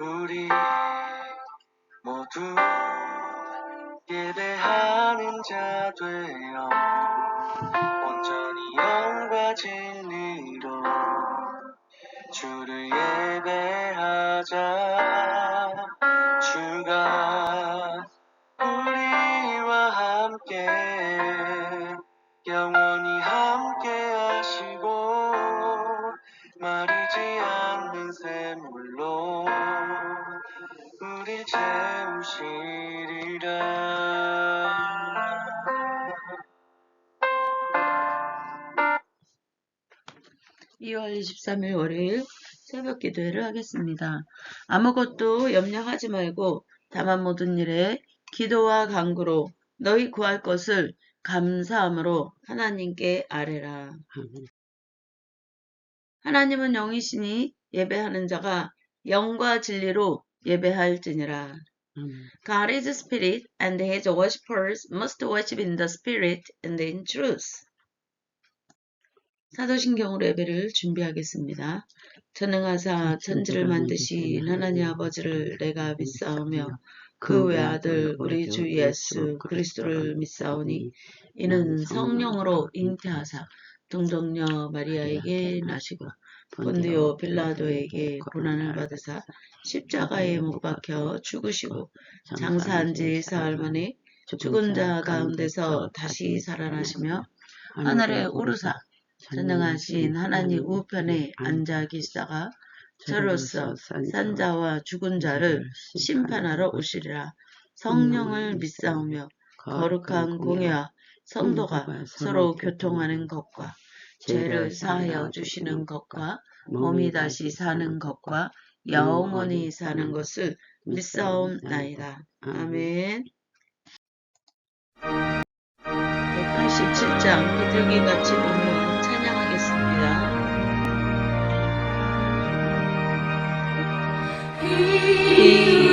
우리 모두 예배하는 자 되어 온전히 영과 진리로 주를 예배하자. 주가 우리와 함께 영원히 함께 하시고 마르지 않는 샘물로 우릴 채우시리라. 2월 23일 월요일 새벽 기도회를 하겠습니다. 아무것도 염려하지 말고 다만 모든 일에 기도와 간구로 너희 구할 것을 감사함으로 하나님께 아뢰라. 하나님은 영이시니 예배하는 자가 영과 진리로 예배할지니라. God is a spirit, and his worshippers must worship in the spirit and in truth. 사도신경으로 예배를 준비하겠습니다. 전능하사 천지를 만드신 하나님 아버지를 내가 믿사오며 그 외아들 우리 주 예수 그리스도를 믿사오니 이는 성령으로 잉태하사 동정녀 마리아에게 나시고 본디오 빌라도에게 고난을 받으사 십자가에 못 박혀 죽으시고 장사한 지 사흘 만에 죽은 자 가운데서 다시 살아나시며 하늘에 오르사 전능하신 하나님 우편에 앉아 계시다가 저로서 산자와 죽은 자를 심판하러 오시리라. 성령을 믿사오며 거룩한 공예와 성도가 서로 교통하는 것과 죄를 사하여 주시는 것과 몸이 다시 사는 것과 영원히 사는 것을 믿사옵나이다. 아멘. 187장 비둘기같이 노는 찬양하겠습니다. 비둘기같이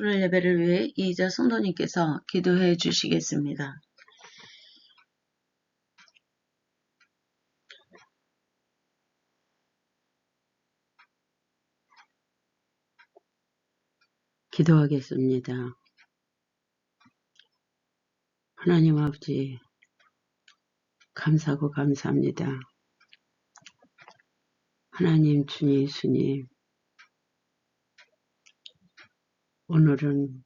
오늘 예배를 위해 이희자 성도님께서 기도해 주시겠습니다. 기도하겠습니다. 하나님 아버지, 감사하고 감사합니다. 하나님, 주님, 예수님, 오늘은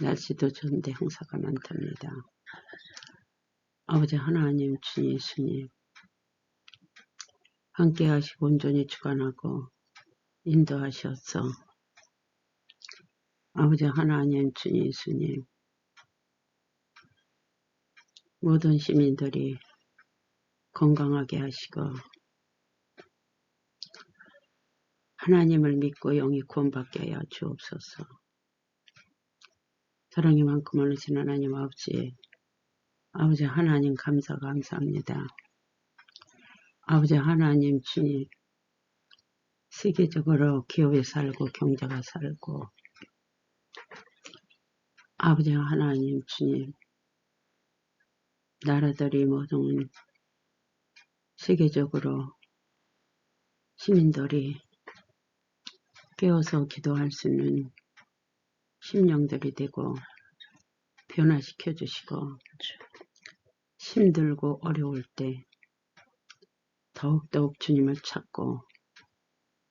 날씨도 좋은데 형사가 많답니다. 아버지 하나님, 주님, 예수님, 함께 하시고 온전히 주관하고 인도하셔서 아버지 하나님, 주님, 예수님, 모든 시민들이 건강하게 하시고 하나님을 믿고 영이 구원받게 하여 주옵소서. 사랑이 많고 많으신 하나님 아버지, 아버지 하나님 감사합니다. 아버지 하나님 주님, 세계적으로 기업에 살고 경제가 살고 아버지 하나님 주님, 나라들이 모든 세계적으로 시민들이 깨어서 기도할 수 있는 심령들이 되고 변화시켜 주시고 힘들고 어려울 때 더욱더욱 주님을 찾고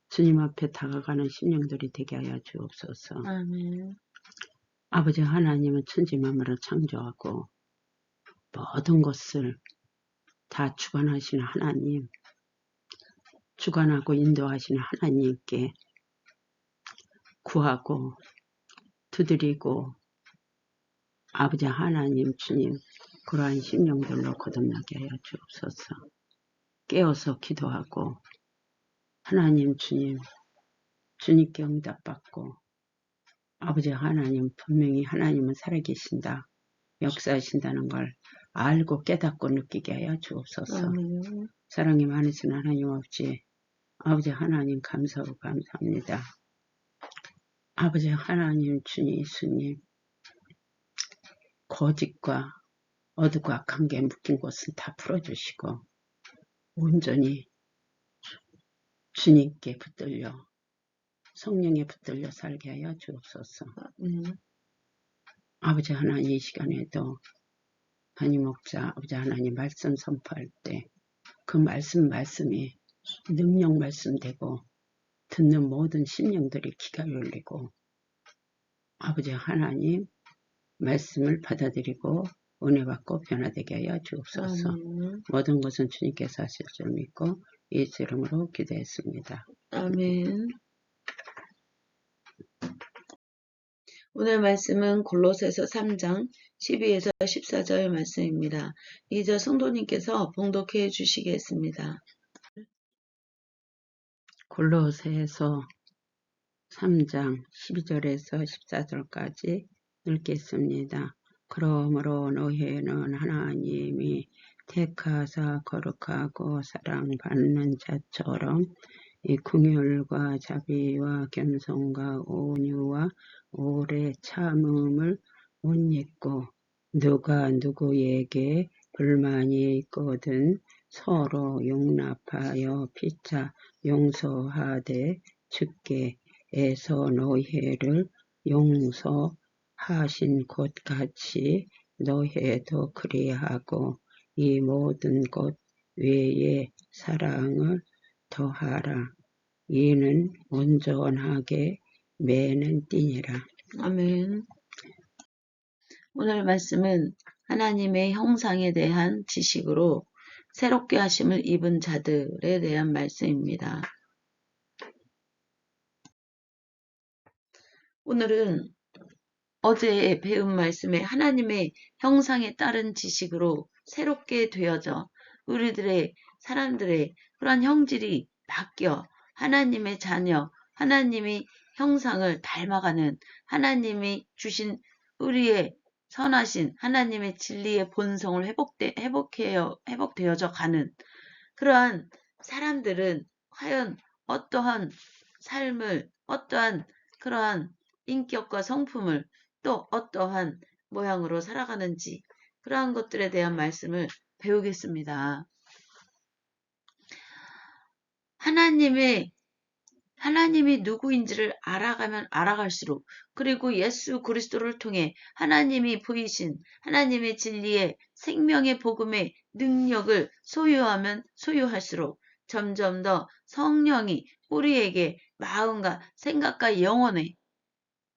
주님 앞에 다가가는 심령들이 되게 하여 주옵소서. 아멘. 아버지 하나님은 천지만물을 창조하고 모든 것을 다 주관하시는 하나님, 주관하고 인도하시는 하나님께 구하고 두드리고 아버지 하나님 주님 그러한 심령들로 거듭나게 하여 주옵소서. 깨어서 기도하고 하나님 주님 주님께 응답받고 아버지 하나님 분명히 하나님은 살아계신다. 역사하신다는 걸 알고 깨닫고 느끼게 하여 주옵소서. 아멘. 사랑이 많으신 하나님 아버지 하나님 감사하고 감사합니다. 아버지 하나님 주님 예수님 거짓과 어두고 악한 게 묶인 곳은 다 풀어주시고 온전히 주님께 붙들려 성령에 붙들려 살게 하여 주옵소서. 아버지 하나님 이 시간에도 한이 목자 아버지 하나님 말씀 선포할 때 그 말씀이 능력 말씀되고 듣는 모든 심령들이 귀가 열리고 아버지 하나님 말씀을 받아들이고 은혜 받고 변화되게 하여 주옵소서. 모든 것은 주님께서 하실 줄 믿고 예수 이름으로 기도했습니다. 아멘. 오늘 말씀은 골로새서 3장 12에서 14절 말씀입니다. 이제 성도님께서 봉독해 주시겠습니다. 골로새서 3장 12절에서 14절까지 읽겠습니다. 그러므로 너희는 하나님이 택하사 거룩하고 사랑받는 자처럼 이 긍휼과 자비와 겸손과 온유와 오래 참음을 못 잊고 누가 누구에게 불만이 있거든 서로 용납하여 피차 용서하되 주께 에서 너희를 용서하신 것 같이 너희도 그리하고 이 모든 것 외에 사랑을 더하라. 이는 온전하게 매는 띠니라. 아멘. 오늘 말씀은 하나님의 형상에 대한 지식으로 새롭게 하심을 입은 자들에 대한 말씀입니다. 오늘은 어제 배운 말씀에 하나님의 형상에 따른 지식으로 새롭게 되어져 사람들의 그러한 형질이 바뀌어 하나님의 자녀, 하나님의 형상을 닮아가는 하나님이 주신 우리의 선하신 하나님의 진리의 본성을 회복되어져 가는 그러한 사람들은 과연 어떠한 삶을, 어떠한 그러한 인격과 성품을 또 어떠한 모양으로 살아가는지 그러한 것들에 대한 말씀을 배우겠습니다. 하나님이 누구인지를 알아가면 알아갈수록 그리고 예수 그리스도를 통해 하나님이 보이신 하나님의 진리의 생명의 복음의 능력을 소유하면 소유할수록 점점 더 성령이 우리에게 마음과 생각과 영혼에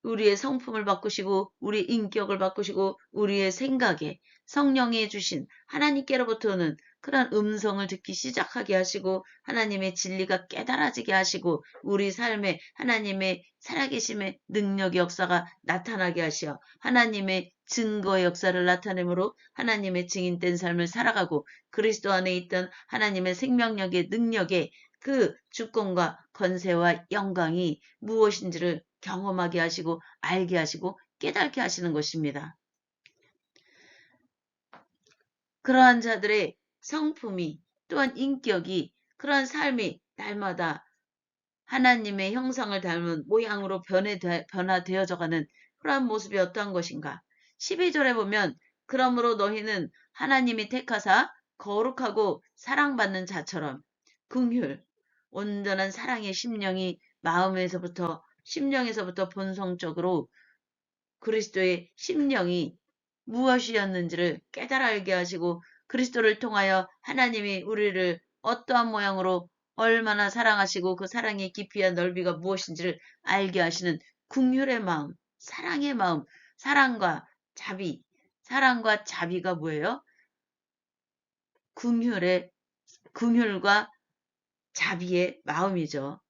우리의 성품을 바꾸시고 우리 인격을 바꾸시고 우리의 생각에 성령이 주신 하나님께로부터 오는 그런 음성을 듣기 시작하게 하시고 하나님의 진리가 깨달아지게 하시고 우리 삶에 하나님의 살아계심의 능력의 역사가 나타나게 하시어 하나님의 증거의 역사를 나타내므로 하나님의 증인된 삶을 살아가고 그리스도 안에 있던 하나님의 생명력의 능력의 그 주권과 권세와 영광이 무엇인지를 경험하게 하시고 알게 하시고 깨닫게 하시는 것입니다. 그러한 자들의 성품이 또한 인격이 그러한 삶이 날마다 하나님의 형상을 닮은 모양으로 변화되어져가는 그러한 모습이 어떠한 것인가. 12절에 보면 그러므로 너희는 하나님이 택하사 거룩하고 사랑받는 자처럼 긍휼, 온전한 사랑의 심령에서부터 본성적으로 그리스도의 심령이 무엇이었는지를 깨달아 알게 하시고 그리스도를 통하여 하나님이 우리를 어떠한 모양으로 얼마나 사랑하시고 그 사랑의 깊이와 넓이가 무엇인지를 알게 하시는 긍휼의 마음, 사랑의 마음, 사랑과 자비가 뭐예요? 긍휼과 자비의 마음이죠.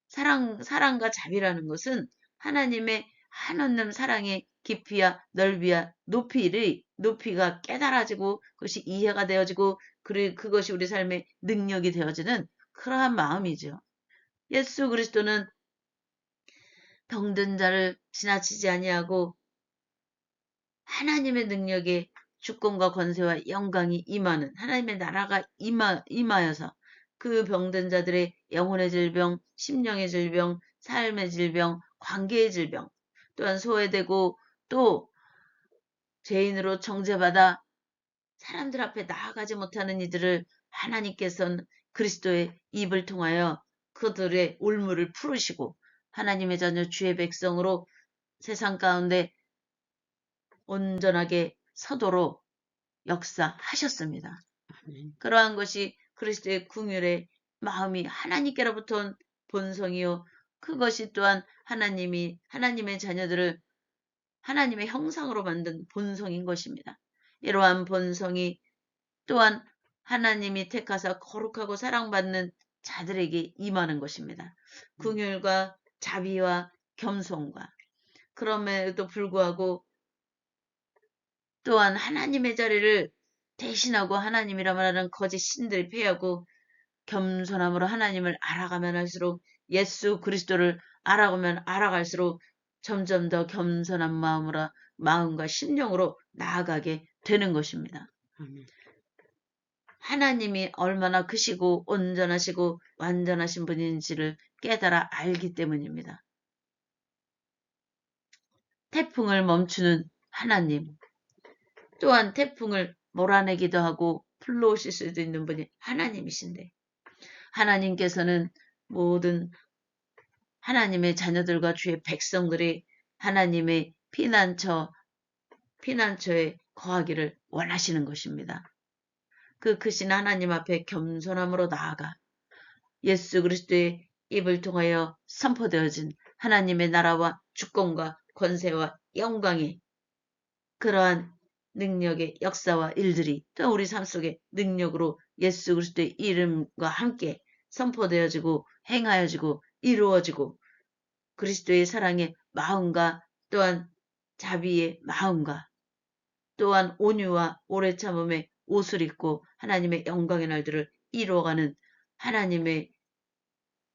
사랑과 자비라는 것은 하나님의 한없는 사랑의 깊이와 넓이와 높이가 깨달아지고 그것이 이해가 되어지고 그것이 우리 삶의 능력이 되어지는 그러한 마음이죠. 예수 그리스도는 병든 자를 지나치지 아니하고 하나님의 능력에 주권과 권세와 영광이 임하는 하나님의 나라가 임하여서 그 병든 자들의 영혼의 질병, 심령의 질병, 삶의 질병, 관계의 질병 또한 소외되고 또 죄인으로 정죄받아 사람들 앞에 나아가지 못하는 이들을 하나님께서는 그리스도의 입을 통하여 그들의 올무를 풀으시고 하나님의 자녀 주의 백성으로 세상 가운데 온전하게 서도록 역사하셨습니다. 그러한 것이 그리스도의 긍휼의 마음이 하나님께로부터 온 본성이요. 그것이 또한 하나님의 자녀들을 하나님의 형상으로 만든 본성인 것입니다. 이러한 본성이 또한 하나님이 택하사 거룩하고 사랑받는 자들에게 임하는 것입니다. 긍휼과 자비와 겸손과 그럼에도 불구하고 또한 하나님의 자리를 대신하고 하나님이라 말하는 거짓 신들을 패하고 겸손함으로 하나님을 알아가면 할수록 예수 그리스도를 알아가면 알아갈수록 점점 더 겸손한 마음과 심령으로 나아가게 되는 것입니다. 하나님이 얼마나 크시고 온전하시고 완전하신 분인지를 깨달아 알기 때문입니다. 태풍을 멈추는 하나님, 또한 태풍을 몰아내기도 하고 불러오실 수도 있는 분이 하나님이신데 하나님께서는 모든 하나님의 자녀들과 주의 백성들이 하나님의 피난처에 거하기를 원하시는 것입니다. 그 크신 하나님 앞에 겸손함으로 나아가 예수 그리스도의 입을 통하여 선포되어진 하나님의 나라와 주권과 권세와 영광이 그러한 능력의 역사와 일들이 또 우리 삶 속에 능력으로 예수 그리스도의 이름과 함께 선포되어지고 행하여지고 이루어지고 그리스도의 사랑의 마음과 또한 자비의 마음과 또한 온유와 오래 참음의 옷을 입고 하나님의 영광의 날들을 이루어가는 하나님의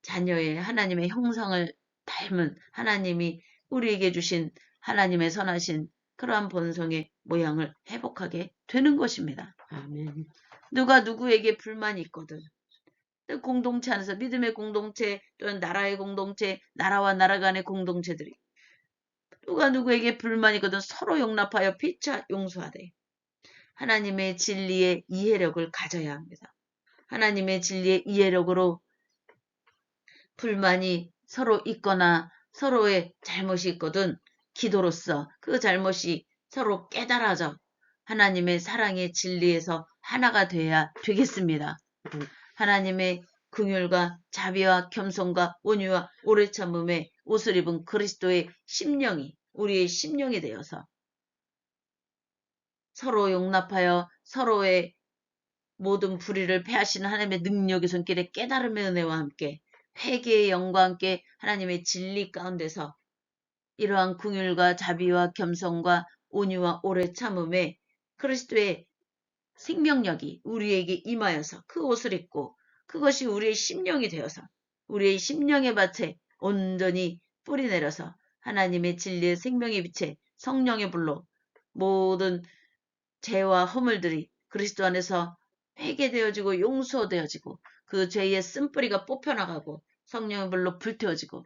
자녀의 하나님의 형상을 닮은 하나님이 우리에게 주신 하나님의 선하신 그러한 본성의 모양을 회복하게 되는 것입니다. 아멘. 누가 누구에게 불만이 있거든. 공동체 안에서 믿음의 공동체 또는 나라의 공동체, 나라와 나라 간의 공동체들이 누가 누구에게 불만이 있거든 서로 용납하여 피차 용서하되 하나님의 진리의 이해력을 가져야 합니다. 하나님의 진리의 이해력으로 불만이 서로 있거나 서로의 잘못이 있거든 기도로서 그 잘못이 서로 깨달아져 하나님의 사랑의 진리에서 하나가 돼야 되겠습니다. 하나님의 긍휼과 자비와 겸손과 온유와 오래 참음의 옷을 입은 그리스도의 심령이 우리의 심령이 되어서 서로 용납하여 서로의 모든 불의를 패하시는 하나님의 능력의 손길에 깨달음의 은혜와 함께 회개의 영과 함께 하나님의 진리 가운데서 이러한 긍휼과 자비와 겸손과 온유와 오래 참음에 그리스도의 생명력이 우리에게 임하여서 그 옷을 입고 그것이 우리의 심령이 되어서 우리의 심령의 밭에 온전히 뿌리 내려서 하나님의 진리의 생명의 빛에 성령의 불로 모든 죄와 허물들이 그리스도 안에서 회개되어지고 용서되어지고 그 죄의 쓴뿌리가 뽑혀나가고 성령의 불로 불태워지고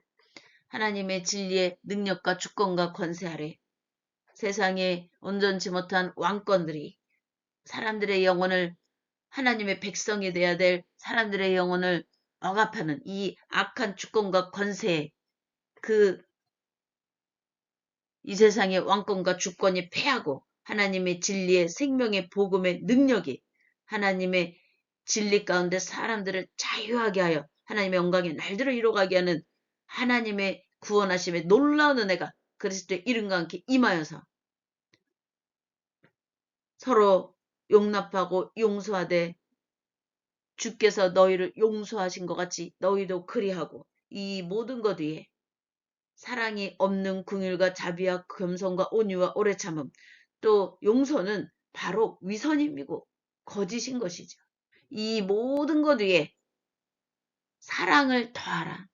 하나님의 진리의 능력과 주권과 권세 아래 세상에 온전치 못한 왕권들이 사람들의 영혼을 하나님의 백성이 돼야 될 사람들의 영혼을 억압하는 이 악한 주권과 권세에 이 세상의 왕권과 주권이 패하고 하나님의 진리의 생명의 복음의 능력이 하나님의 진리 가운데 사람들을 자유하게 하여 하나님의 영광의 날들을 이루어가게 하는 하나님의 구원하심의 놀라운 은혜가 그리스도의 이름과 함께 임하여서 서로 용납하고 용서하되 주께서 너희를 용서하신 것 같이 너희도 그리하고 이 모든 것 위에 사랑이 없는 긍휼과 자비와 겸손과 온유와 오래 참음 또 용서는 바로 위선임이고 거짓인 것이죠. 이 모든 것 위에 사랑을 더하라.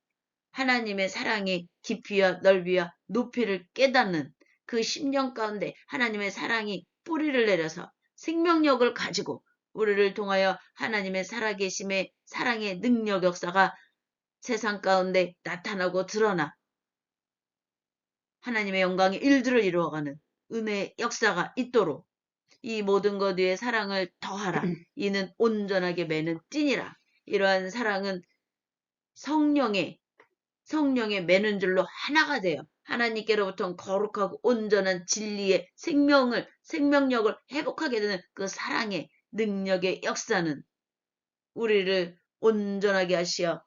하나님의 사랑의 깊이와 넓이와 높이를 깨닫는 그 심령 가운데 하나님의 사랑이 뿌리를 내려서 생명력을 가지고 우리를 통하여 하나님의 살아계심의 사랑의 능력 역사가 세상 가운데 나타나고 드러나 하나님의 영광의 일들을 이루어가는 은혜의 역사가 있도록 이 모든 것 위에 사랑을 더하라. 이는 온전하게 매는 띠니라. 이러한 사랑은 성령의 매는 줄로 하나가 되어 하나님께로부터 거룩하고 온전한 진리의 생명력을 회복하게 되는 그 사랑의 능력의 역사는 우리를 온전하게 하시어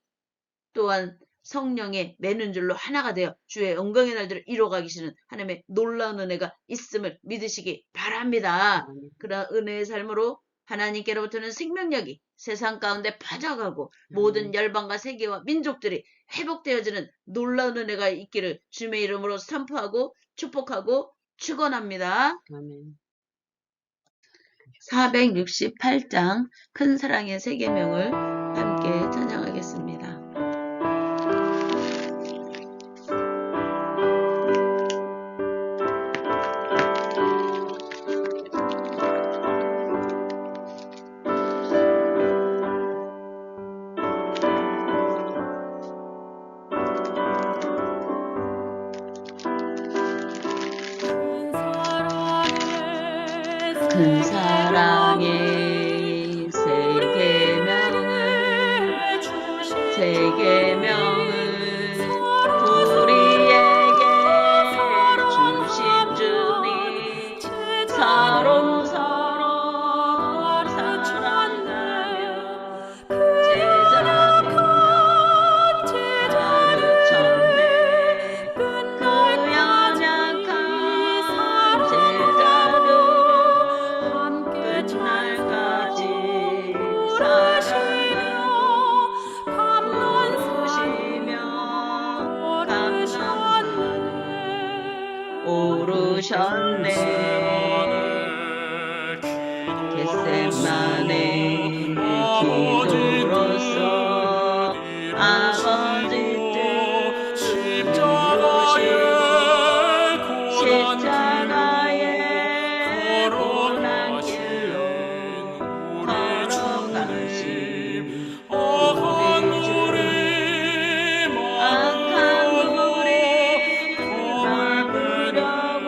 또한 성령의 매는 줄로 하나가 되어 주의 영광의 날들을 이루어가기 시는 하나님의 놀라운 은혜가 있음을 믿으시기 바랍니다. 그러한 은혜의 삶으로 하나님께로부터는 생명력이 세상 가운데 퍼져가고 모든 열방과 세계와 민족들이 회복되어지는 놀라운 은혜가 있기를 주님의 이름으로 선포하고 축복하고 축원합니다. 468장 큰 사랑의 세 계명을 함께 찬양하겠습니다. 큰 사랑의 세 계명을 우리에게 주신 주님 서로 사랑하며 가르쳤네. 그 연약한 제자들을 끝날까지 사랑하며 오르셨네. 겟세마네 기도로서 아버지 십자가의 고난 길로 걸어가신 우리 주 악한 우리 막으려고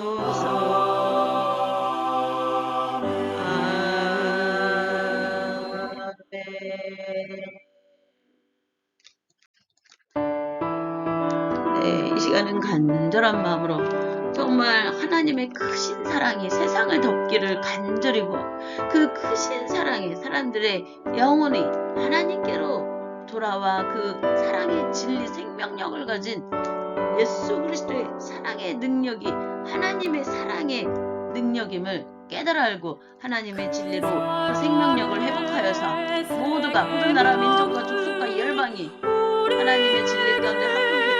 주옵소서. 아멘. 네, 이 시간은 간절한 마음으로 정말 하나님의 크신 사랑이 세상을 덮기를 간절히 구하고 그 크신 사랑이 사람들의 영혼이 하나님께로 돌아와 그 사랑의 진리 생명력을 가진 예수 그리스도의 사랑의 능력이 하나님의 사랑의 능력임을 깨달아 알고 하나님의 진리로 그 생명력을 회복하여서 모두가 모든 나라 민족과 족속과 열방이 하나님의 진리 가운데 합독해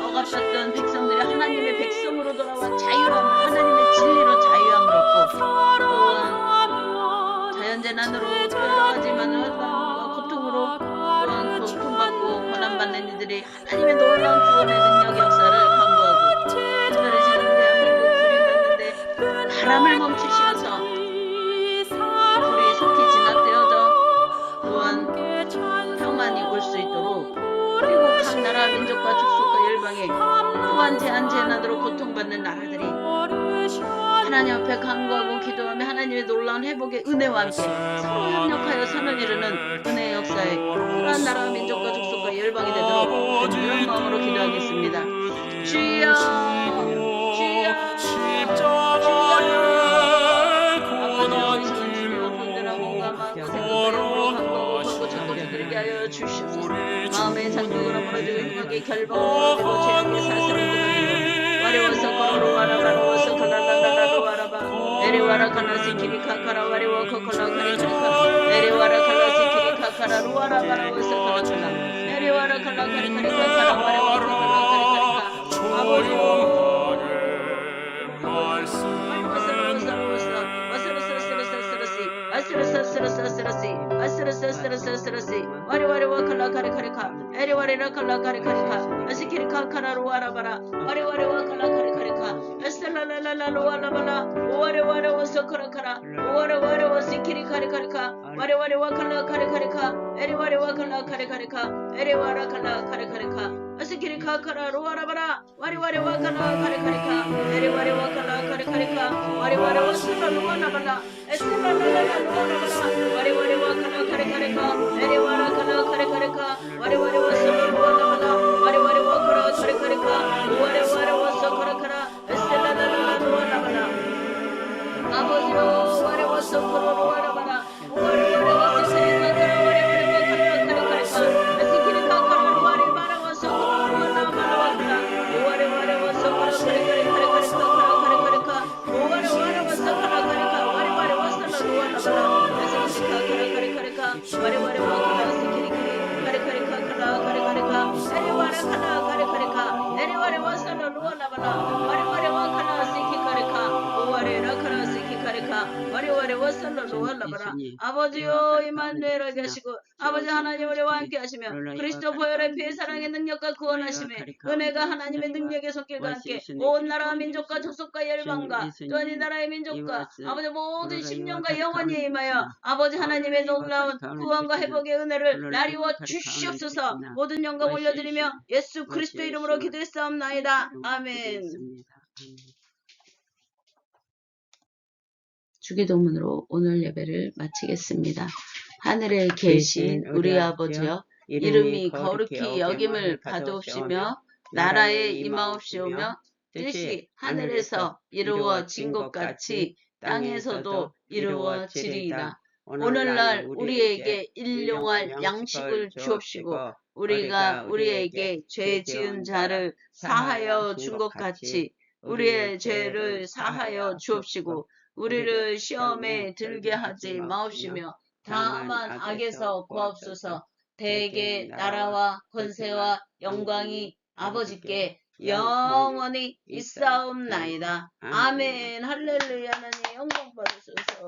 억압받던 백성들이 하나님의 백성으로 돌아와 자유함을 하나님의 진리로 자유함을 얻고 또한 자연재난으로 또 여러가지만 고통으로 또한 고통받고 고난받는 이들이 하나님의 놀라운 구원의 능력 역사를 강구하고 특별히 지금 대한민국 불이 났는데 바람을 멈추시어서 불이 속히 진압되어져 또한 평안이 올 수 있도록 그리고 각 나라 민족과 족속과 열방에 또한 재난으로 고통받는 나라들이 하나님 앞에 간구하고 기도하며 하나님의 놀라운 회복의 은혜와 함께 서로 협력하여 선을 이루는 은혜의 역사에 그러한 나라 민족과 족속과 열방이 되도록 그런 마음으로 기도하겠습니다. 주여 주여 주시옵소서. 마음의 장벽으로 무너지고 행복의 결박으로 죄악의 사슬을 끊어내고 와려워서 걸어로 와라바로워서 갈라갈라로 와라바 내려와라 갈라시키리 카카라 와려워 코콜라 카리카리카 내려와라 갈라시키리 카카라로 와라바로워서 갈라갈라 내려와라 갈라카리카리 카카라 와려워 코콜라 카리카리카 아버지 와리와리와 칼라카리카리카 에리와리라 칼라카리카리카 아시키리카 카라로 와라바라 와리와리와 칼라카리카리카 에슬랄랄랄로 와라바라 오와리와리와 소카라카라 오와리와리와 시키리카리카리카 와리와리와 칼라카리카리카 에리와리와 칼라카리카리카 에리와라 칼라카리카리카 아시키리카 카라로 와라바라 와리와리와 칼라카리카리카 에리와리와 칼라카리카리카 와리와리와 슬랄로 와라바라 에슬랄랄랄로 와라바라 와리와리와 칼라카리카리카 에리와라 칼라카리카리카 와리와리와 슬랄로 와라바라 와리와리와 칼라카리카리카 오와리와리와 소카라카라 에슬랄랄랄로 와라바라 아버지로 와리와 소코로로 와라바라 오와리와리와 시키리카카라 와리와리와 칼라카리카리카 에스키리카 카라로 와리바라와 소코로로 와라바라 오와리와리와 소코라카리카리카리카 카라카리카리카 오와리와리와 소카라카리카 와리와리와 살라로 와라바라 에스키리카 카라카리카리카 와리와리와 칼라시키리키 카리카리카 카라카리카리카 에리와라 칼라카리카리카 에리와리와 살라로 와라바라 와리와리와 칼라시키카리카 오와리라 칼라시키카리카 와리와리와 살라로 와라바라 아버지요 이만누엘 계시고 아버지 하나님 우리와 함께 하시며 그리스도 보혈의 피의 사랑의 능력과 구원하심에 은혜가 하나님의 능력의 손길과 함께 온 나라 민족과 족속과 열방과 또한 이 나라의 민족과 아버지 모든 심령과 영원히 임하여 아버지 하나님의 놀라운 구원과 회복의 은혜를 나리워 주시옵소서. 모든 영광 올려드리며 예수 그리스도 이름으로 기도했사옵나이다. 아멘. 주기도문으로 오늘 예배를 마치겠습니다. 하늘에 계신 우리 아버지여 이름이 거룩히 여김을 받으옵시며 나라에 임하옵시오며 뜻이 하늘에서 이루어진 것 같이 땅에서도 이루어지리이다. 오늘날 우리에게 일용할 양식을 주옵시고 우리가 우리에게 죄 지은 자를 사하여 준 것 같이 우리의 죄를 사하여 주옵시고 우리를 시험에 들게 하지 마옵시며 다만 악에서 구하옵소서. 대개 나라와 권세와 영광이 아버지께 영원히 있사옵나이다. 아멘. 할렐루야. 하나님 영광 받으소서.